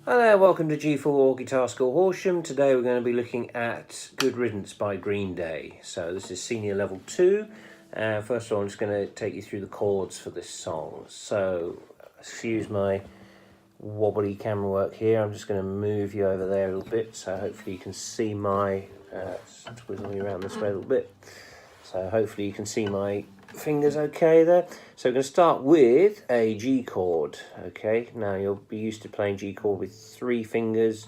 Hi there, welcome to G4 Guitar School Horsham. Today we're going to be looking at Good Riddance by Green Day. So this is senior level 2. First of all, I'm just going to take you through the chords for this song. So, excuse my wobbly camera work here. I'm just going to move you over there a little bit. So hopefully you can see my, twizzle me around this way a little bit. So hopefully you can see my fingers okay there. So we're going to start with a G chord. Okay, now you'll be used to playing G chord with 3 fingers,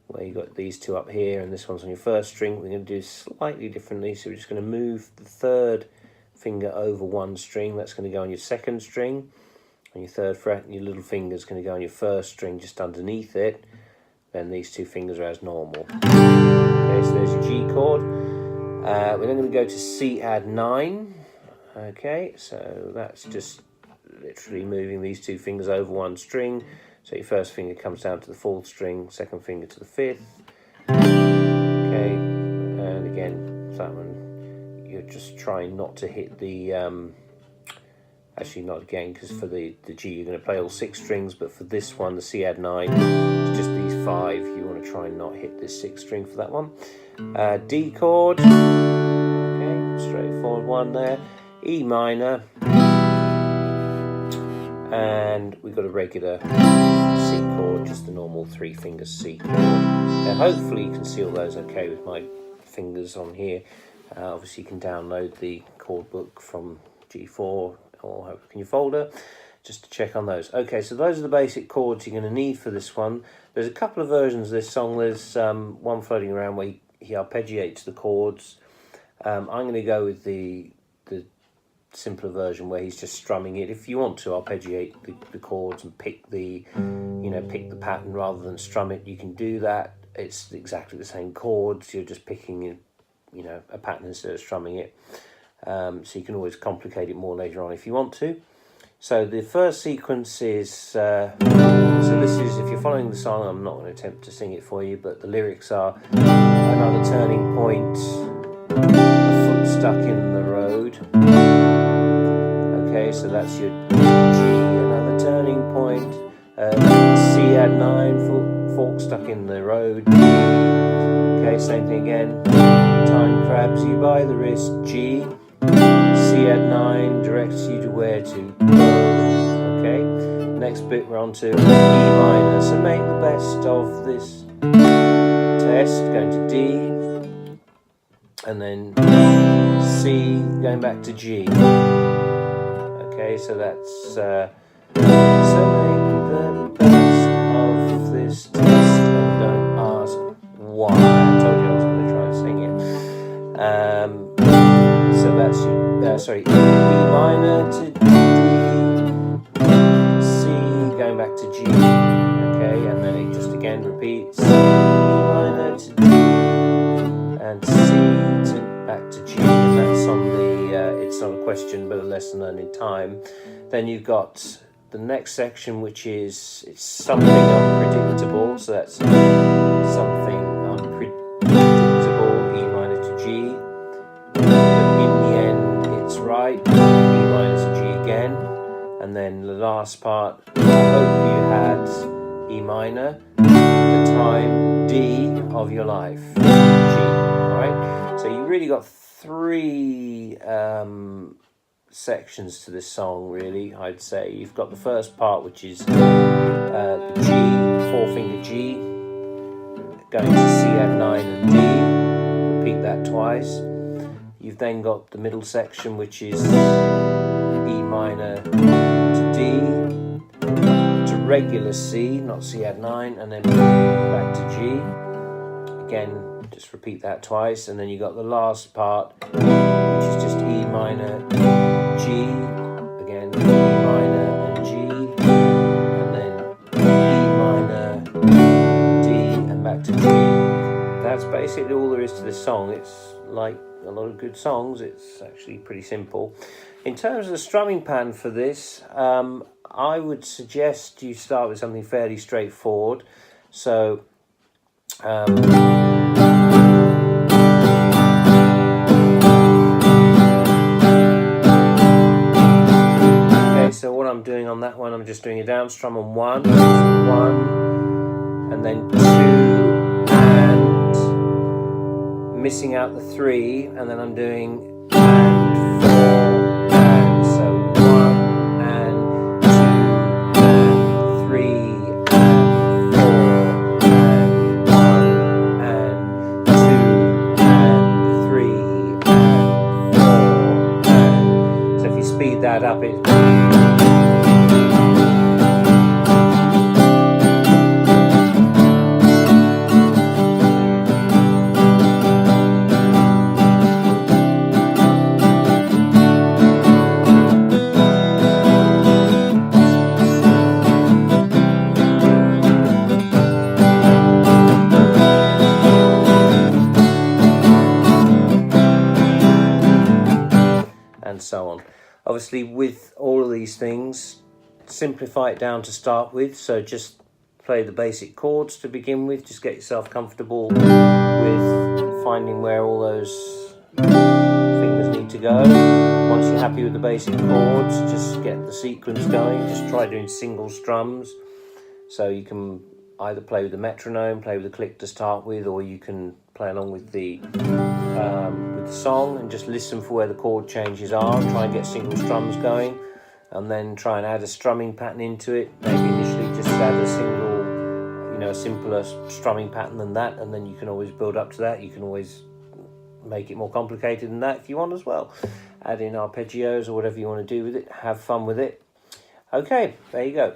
where you've got these 2 up here and this one's on your first string. We're going to do slightly differently, so we're just going to move the 3rd finger over 1 string. That's going to go on your 2nd string on your 3rd fret, and your little finger's going to go on your 1st string just underneath it. Then these 2 fingers are as normal. Okay, so there's your G chord. We're then going to go to C add 9. Okay, so that's just literally moving these 2 fingers over 1 string. So your 1st finger comes down to the 4th string, 2nd finger to the 5th. Okay, and again, that one, you're just trying not to hit the, actually not again, because for the G you're going to play all 6 strings, but for this one, the C add 9, it's just these 5. You want to try and not hit this 6th string for that one. D chord, okay, straightforward one there. E minor, and we've got a regular C chord, just the normal 3-finger C chord. Now hopefully you can see all those okay with my fingers on here. Obviously you can download the chord book from G4 or have a look in your folder just to check on those. Okay, so those are the basic chords you're going to need for this one. There's a couple of versions of this song. There's one floating around where he arpeggiates the chords. I'm going to go with the simpler version where he's just strumming it. If you want to arpeggiate the chords and pick the pattern rather than strum it, you can do that. It's exactly the same chords. You're just picking a pattern instead of strumming it. So you can always complicate it more later on if you want to. So the first sequence is so this is, if you're following the song, I'm not going to attempt to sing it for you, but the lyrics are: another turning point, a foot stuck in the road. Okay, so that's your G, another turning point, C add 9, fork stuck in the road, G. Okay, same thing again, time grabs you by the wrist, G, C add 9 directs you to where to go. Okay, next bit we're on to E minor, so make the best of this test, going to D, and then C, going back to G. Okay, so that's so make the best of this test and don't ask why. I told you I was going to try and sing it. So that's your E minor to D, C going back to G. Okay, and then it just again repeats: E minor to D and C to back to G. And that's on the it's not a question but a lesson learned in time. Then you've got the next section, which is it's something unpredictable, so that's something unpredictable, E minor to G, but in the end it's right, E minor to G again. And then the last part, I hope you had E minor, the time D of your life, G. Alright, so you really got 3 sections to this song, really. I'd say you've got the first part, which is the G, 4-finger G, going to C add 9 and D, repeat that twice. You've then got the middle section, which is E minor to D, to regular C, not C add 9, and then back to G. Again, just repeat that twice, and then you got the last part, which is just E minor, G, again E minor and G, and then E minor, D, and back to G. That's basically all there is to this song. It's like a lot of good songs, it's actually pretty simple. In terms of the strumming pattern for this, I would suggest you start with something fairly straightforward. So so what I'm doing on that one, I'm just doing a down strum on 1, and then 2 and missing out the 3, and then I'm doing and 4 and, so 1 and 2 and 3 and 4 and 1 and 2 and 3 and 4 and, so if you speed that up it's and so on. Obviously with all of these things, simplify it down to start with, so just play the basic chords to begin with, just get yourself comfortable with finding where all those fingers need to go. Once you're happy with the basic chords, just get the sequence going, just try doing single strums, so you can either play with the metronome, play with the click to start with, or you can play along with the song and just listen for where the chord changes are, try and get single strums going, and then try and add a strumming pattern into it. Maybe initially just add a single, a simpler strumming pattern than that, and then you can always build up to that. You can always make it more complicated than that if you want as well. Add in arpeggios or whatever you want to do with it. Have fun with it. Okay, there you go.